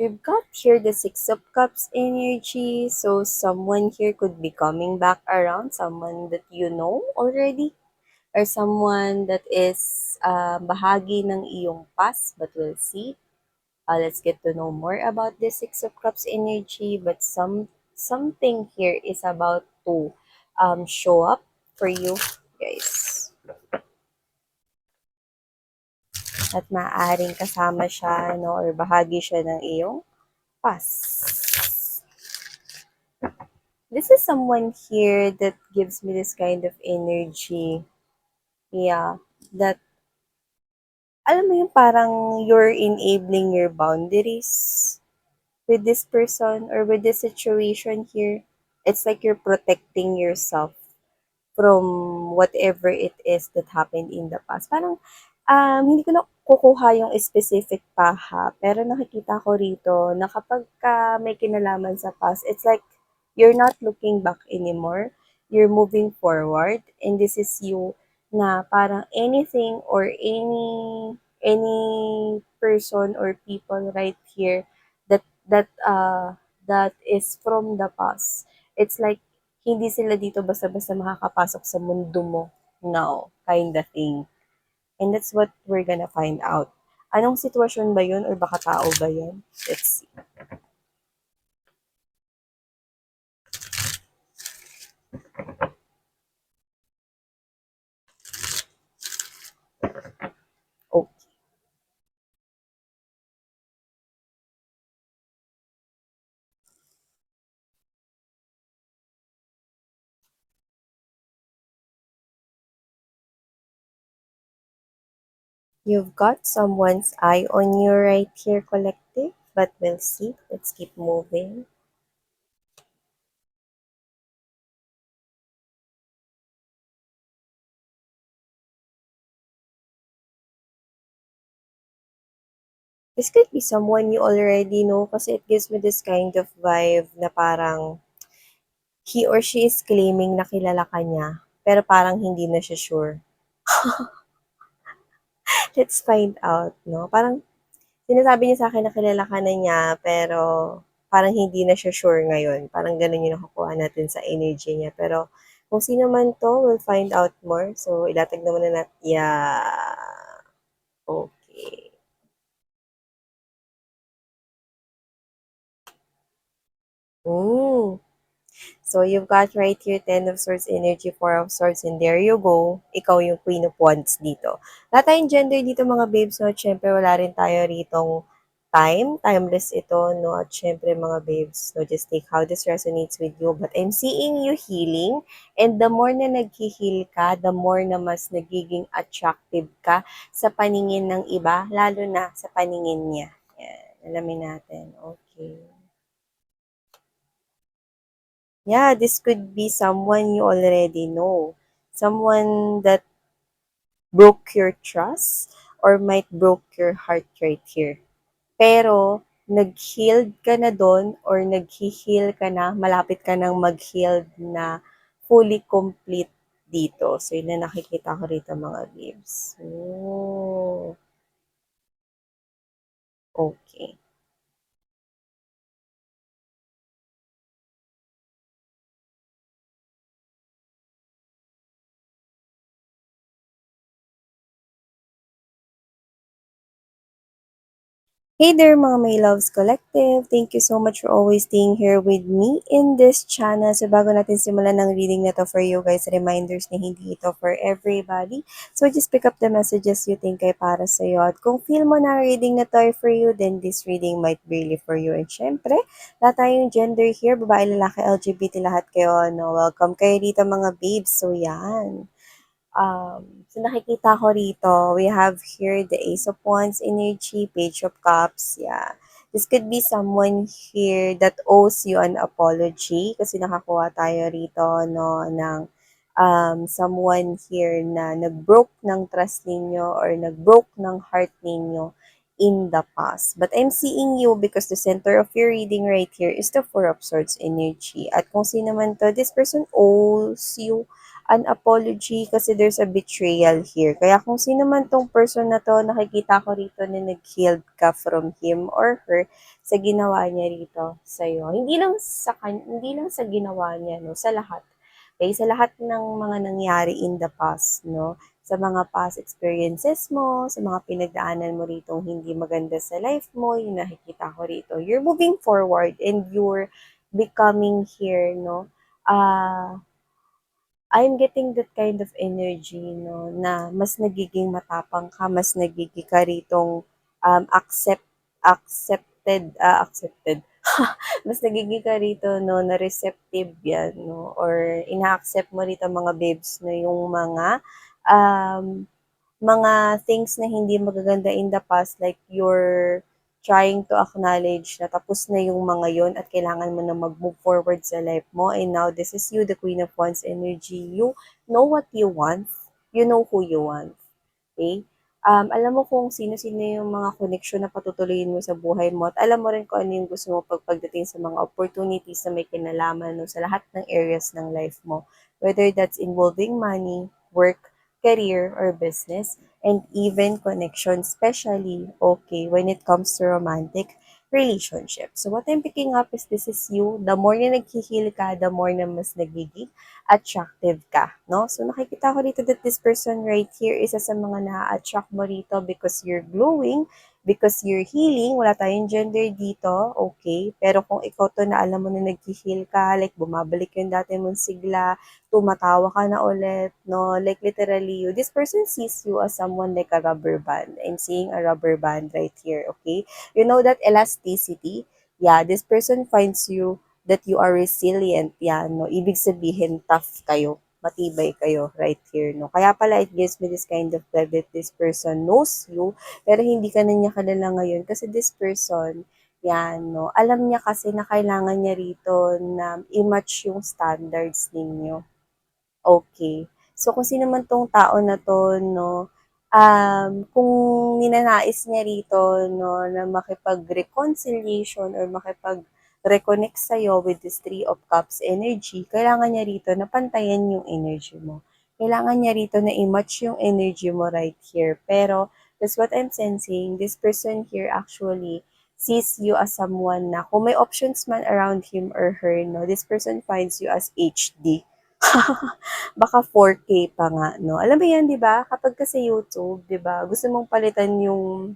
We've got here the Six of Cups energy. So someone here could be coming back around, someone that you know already, or someone that is bahagi ng iyong past, but we'll see. Let's get to know more about the Six of Cups energy, but something here is about to show up for you guys. At maaaring kasama siya, no, or bahagi siya ng iyong past. This is someone here that gives me this kind of energy. Yeah, that, alam mo yung parang you're enabling your boundaries with this person or with this situation here. It's like you're protecting yourself from whatever it is that happened in the past. Parang, hindi ko na kukuha yung specific pa ha, pero nakikita ko rito na kapag ka may kinalaman sa past, it's like you're not looking back anymore. You're moving forward, and this is you na parang anything or any person or people right here that is from the past. It's like hindi sila dito basta-basta makakapasok sa mundo mo now, kind of thing. And that's what we're gonna find out. Anong sitwasyon ba yun or baka tao ba yun? Let's see. Oh, you've got someone's eye on you right here, collective, but we'll see. Let's keep moving. This could be someone you already know kasi it gives me this kind of vibe na parang he or she is claiming na kilala ka niya, pero parang hindi na siya sure. Let's find out, no? Parang sinasabi niya sa akin na kilala ka na niya, pero parang hindi na siya sure ngayon. Parang gano'n yung nakukuha natin sa energy niya. Pero kung sino man 'to, we'll find out more. So, ilatag na muna natin, yeah, okay. Hmm. So, you've got right here, Ten of Swords energy, Four of Swords, and there you go. Ikaw yung Queen of Wands dito. Wala tayong gender dito mga babes, no? At syempre, wala rin tayo ritong time. Timeless ito, no? At syempre, mga babes, no? Just take how this resonates with you. But I'm seeing you healing. And the more na nag-heal ka, the more na mas nagiging attractive ka sa paningin ng iba, lalo na sa paningin niya. Yan. Alamin natin. Okay. Yeah, this could be someone you already know. Someone that broke your trust or might broke your heart right here. Pero, nag-healed ka na doon or nag-heal ka na, malapit ka nang mag-healed na fully complete dito. So, yun na nakikita ko rito mga babes. Oh, okay. Hey there mga My Loves Collective! Thank you so much for always staying here with me in this channel. So bago natin simulan ng reading na to for you guys, reminders na hindi ito for everybody. So just pick up the messages you think ay para sa'yo. At kung feel mo na reading na to ay for you, then this reading might be really for you. And syempre, lahat tayong gender here, babae, lalaki, LGBT, lahat kayo. No? Welcome kayo dito mga babes. So yan. So nakikita ko rito, we have here the Ace of Wands energy, Page of Cups, yeah. This could be someone here that owes you an apology kasi nakakuha tayo rito, no, ng someone here na nag-broke ng trust ninyo or nag-broke ng heart ninyo. in the past. But I'm seeing you because the center of your reading right here is the Four of Swords energy. At kung sino man to, this person owes you an apology kasi there's a betrayal here. Kaya kung sino man tong person na to, nakikita ko rito na nag-healed ka from him or her sa ginawa niya rito sa'yo. Hindi lang sa ginawa niya, no? Sa lahat. Okay? Sa lahat ng mga nangyari in the past, no? Sa mga past experiences mo, sa mga pinagdaanan mo rito hindi maganda sa life mo, yung nakikita ko rito. You're moving forward and you're becoming here, no? I'm getting that kind of energy, no, na mas nagiging matapang ka, mas nagiging ka ritong accepted. Mas nagiging ka rito, no, na receptive yan, no, or ina-accept mo rito mga babes, no, yung um, mga things na hindi magaganda in the past, like you're trying to acknowledge na tapos na yung mga yon at kailangan mo na mag-move forward sa life mo. And now, this is you, the Queen of Wands energy. You know what you want. You know who you want. Okay? Alam mo kung sino-sino yung mga connection na patutuloyin mo sa buhay mo at alam mo rin kung ano yung gusto mo pagdating sa mga opportunities na may kinalaman no, sa lahat ng areas ng life mo. Whether that's involving money, work, career, or business, and even connection, especially, okay, when it comes to romantic relationship. So what I'm picking up is this is you. The more na naghihil ka, the more na mas nagiging attractive ka, no? So, nakikita ko dito that this person right here, isa sa mga na-attract mo rito because you're glowing, because you're healing, wala tayong gender dito, okay? Pero kung ikaw to na alam mo na nag-heal ka, like bumabalik yung dati mong sigla, tumatawa ka na ulit, no? Like literally, this person sees you as someone like a rubber band. I'm seeing a rubber band right here, okay? You know that elasticity? Yeah, this person finds you that you are resilient, yan, no? Ibig sabihin, tough kayo, matibay kayo right here, no? Kaya pala it gives me this kind of vibe that this person knows you, pero hindi ka na niya kilala ngayon kasi this person, yan, no? Alam niya kasi na kailangan niya rito na i-match yung standards ninyo. Okay. So, kung sino man tong tao na to, no, kung ninanais niya rito, no, na makipag-reconciliation or makipag-reconnect sa'yo with this Three of Cups energy, kailangan niya rito na pantayan yung energy mo. Kailangan niya rito na i-match yung energy mo right here. Pero, that's what I'm sensing. This person here actually sees you as someone na kung may options man around him or her, no, this person finds you as HD. Baka 4K pa nga, no? Alam mo yan, di ba? Kapag kasi YouTube, di ba? Gusto mong palitan yung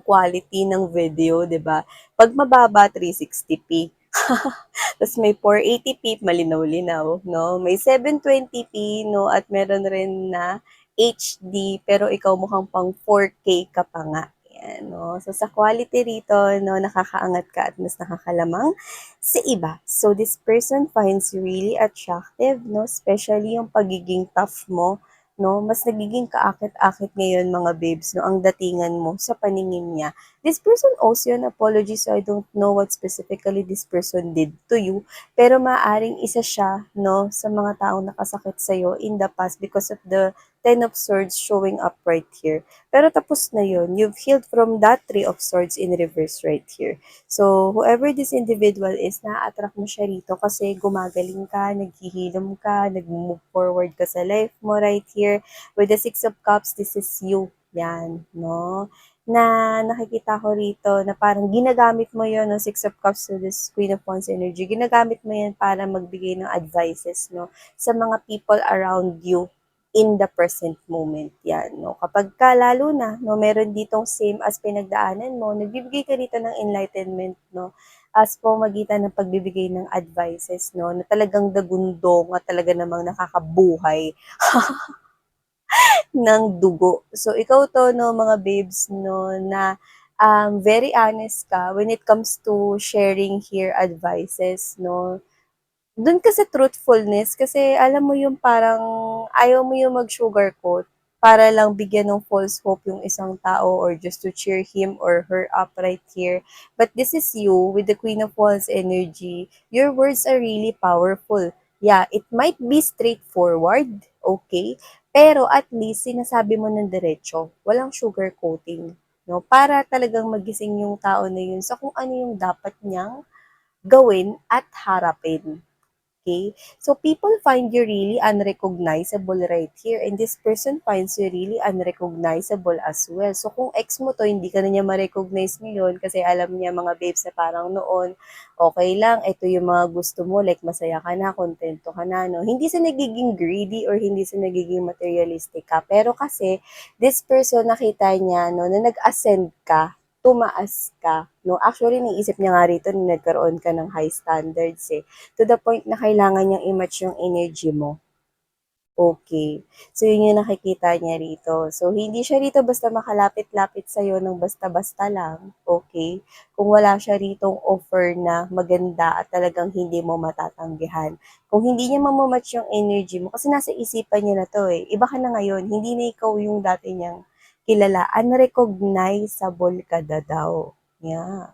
quality ng video, di ba? Pag mababa, 360p. Tapos may 480p, malinaw-linaw, no? May 720p, no? At meron rin na HD, pero ikaw mukhang pang 4K ka pa nga. Yan, no? So, sa quality rito, no, nakakaangat ka at mas nakakalamang sa iba. So, this person finds you really attractive, no? Especially yung pagiging tough mo, no? Mas nagiging kaakit-akit ngayon, mga babes, no? Ang datingan mo sa paningin niya. This person owes you an apology, so I don't know what specifically this person did to you, pero maaring isa siya, no, sa mga taong nakasakit sa'yo in the past because of the Ten of Swords showing up right here. Pero tapos na yun. You've healed from that Three of Swords in reverse right here. So, whoever this individual is, na-attract mo siya rito kasi gumagaling ka, naghihilom ka, nag-move forward ka sa life mo right here. With the Six of Cups, this is you. Yan, no? Na nakikita ko rito na parang ginagamit mo yon ng Six of Cups to this Queen of Wands energy. Ginagamit mo yan para magbigay ng advices, no? Sa mga people around you in the present moment yan, no? Kapag ka, lalo na, no, meron ditong same as pinagdaanan mo, nagbibigay ka rito ng enlightenment, no? As po magitan ng pagbibigay ng advices, no? Na talagang dagundong at talaga namang nakakabuhay ng dugo. So, ikaw to, no, mga babes, no, na very honest ka when it comes to sharing here advices, no. Doon kasi truthfulness, kasi alam mo yung parang ayaw mo yung mag-sugarcoat para lang bigyan ng false hope yung isang tao or just to cheer him or her up right here. But this is you with the Queen of Wands energy. Your words are really powerful. Yeah, it might be straightforward, okay? Pero at least sinasabi mo ng diretso. Walang sugarcoating. no? Para talagang magising yung tao na yun sa kung ano yung dapat niyang gawin at harapin. Okay? So people find you really unrecognizable right here and this person finds you really unrecognizable as well. So kung ex mo to, hindi ka na niya ma-recognize ngayon kasi alam niya mga babes na parang noon, okay lang, ito yung mga gusto mo, like masaya ka na, kontento ka na, no? Hindi sa nagiging greedy or hindi sa nagiging materialistic ka. Pero kasi, this person nakita niya, no, na nag-ascend ka, tumaas ka, no? Actually, naisip niya nga rito na nagkaroon ka ng high standards eh to the point na kailangan niyang i-match yung energy mo. Okay. So, yun yung nakikita niya rito. So, hindi siya rito basta makalapit-lapit sa'yo ng basta-basta lang. Okay. Kung wala siya ritong offer na maganda at talagang hindi mo matatanggihan. Kung hindi niya mamamatch yung energy mo, kasi nasa isipan niya na to eh. Iba ka na ngayon, hindi na ikaw yung dati niyang kilala. Unrecognizable ka na daw. Yeah.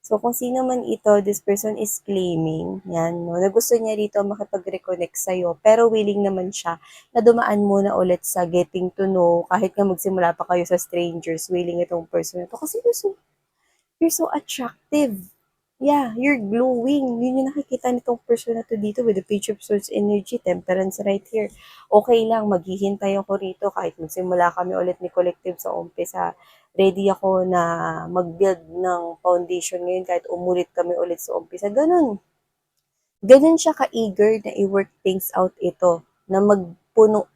So, kung sino man ito, this person is claiming, yan, no, na gusto niya rito makipag-reconnect sa'yo, pero willing naman siya na dumaan muna ulit sa getting to know, kahit nga magsimula pa kayo sa strangers, willing itong person na to. Kasi you're so attractive. Yeah, you're glowing. Yun yung nakikita nitong person na to dito with the page of swords energy, temperance right here. Okay lang, maghihintay ako rito kahit magsimula kami ulit ni Collective sa umpisa. Ready ako na mag-build ng foundation ngayon kahit umulit kami ulit sa umpisa. Ganun. Ganun siya ka-eager na i-work things out ito, na magbuno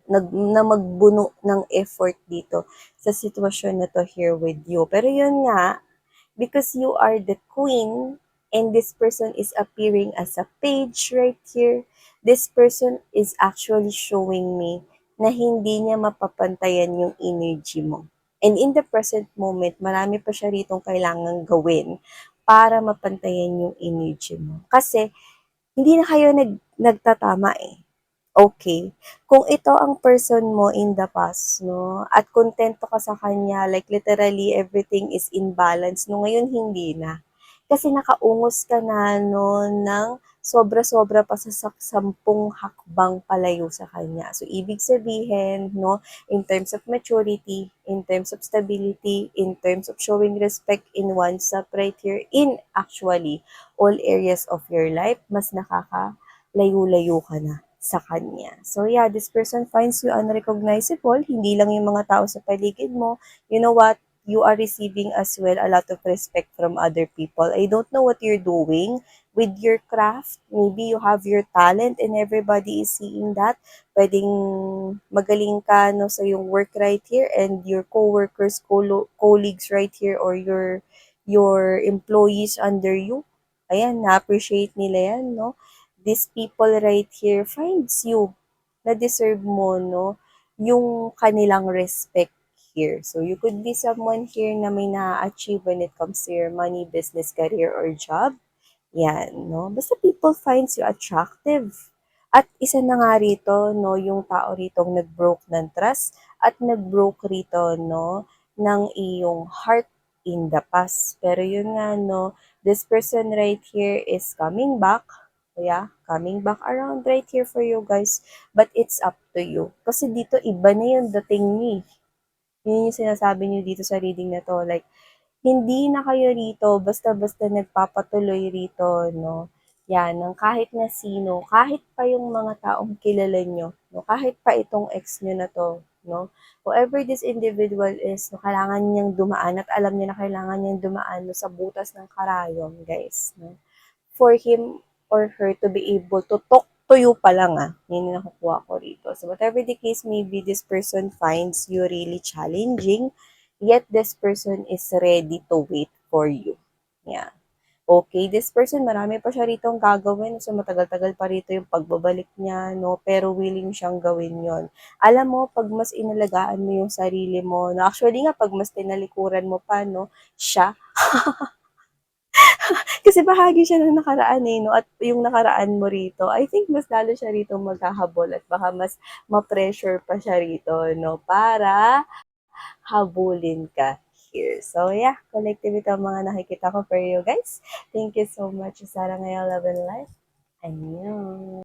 ng effort dito sa sitwasyon na to here with you. Pero yun nga, because you are the queen and this person is appearing as a page right here, this person is actually showing me na hindi niya mapapantayan yung energy mo. And in the present moment, marami pa siya ritong kailangang gawin para mapantayan yung energy mo. Kasi, hindi na kayo nagtatama eh. Okay. Kung ito ang person mo in the past, no, at kontento ka sa kanya, like literally everything is in balance, no, ngayon hindi na. Kasi nakaungos ka na, no, ng sobra-sobra pa sa sampung hakbang palayo sa kanya. So, ibig sabihin, no, in terms of maturity, in terms of stability, in terms of showing respect in one's up right here, in actually all areas of your life, mas nakakalayo-layo ka na sa kanya. So yeah, this person finds you unrecognizable, hindi lang yung mga tao sa paligid mo. You know what? You are receiving as well a lot of respect from other people. I don't know what you're doing with your craft. Maybe you have your talent and everybody is seeing that. Pwedeng magaling ka no, sa yung work right here and your co-workers, colleagues right here or your employees under you. Ayan, na-appreciate nila yan, no? These people right here finds you na deserve mo, no, yung kanilang respect here. So, you could be someone here na may na-achieve when it comes to your money, business, career, or job. Yan, no? Basta people finds you attractive. At isa na nga rito, no, yung tao rito nag-broke ng trust at nag-broke rito, no, ng iyong heart in the past. Pero yun nga, no, this person right here is coming back. Yeah, coming back around right here for you guys. But it's up to you. Kasi dito, iba na yung dating niyo eh. Yun yung sinasabi niyo dito sa reading na to. Like, hindi na kayo rito basta-basta nagpapatuloy rito, no? Yan, ng kahit na sino, kahit pa yung mga taong kilala nyo, no? Kahit pa itong ex nyo na to, no? Whoever this individual is, no, kailangan niyang dumaan at alam niya na kailangan niyang dumaan no, sa butas ng karayom, guys, no? For him or her to be able to talk to you pa lang yun yung nakukuha ko rito. So whatever the case may be, this person finds you really challenging, yet this person is ready to wait for you. Yeah. Okay, this person, marami pa siya rito gagawin. So, matagal-tagal pa rito yung pagbabalik niya, no? Pero willing siyang gawin yon. Alam mo, pag mas inalagaan mo yung sarili mo, no? Actually nga, pag mas tinalikuran mo pa, no? Siya, kasi bahagi siya ng nakaraan eh, no? At yung nakaraan mo rito, I think mas lalo siya rito maghahabol at baka mas ma-pressure pa siya rito, no? Para habulin ka here. So yeah, collective ito ang mga nakikita ko for you guys. Thank you so much. Sarah ngayon, Love and Life. Annyeong.